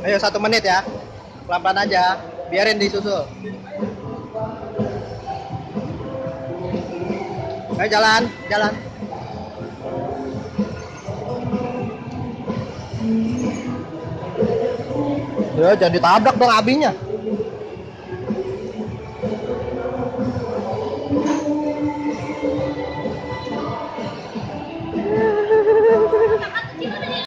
Ayo 1 menit ya. Pelan-pelan aja. Biarin disusul. Ayo jalan, jalan. Ya, jangan ditabrak dong abinya.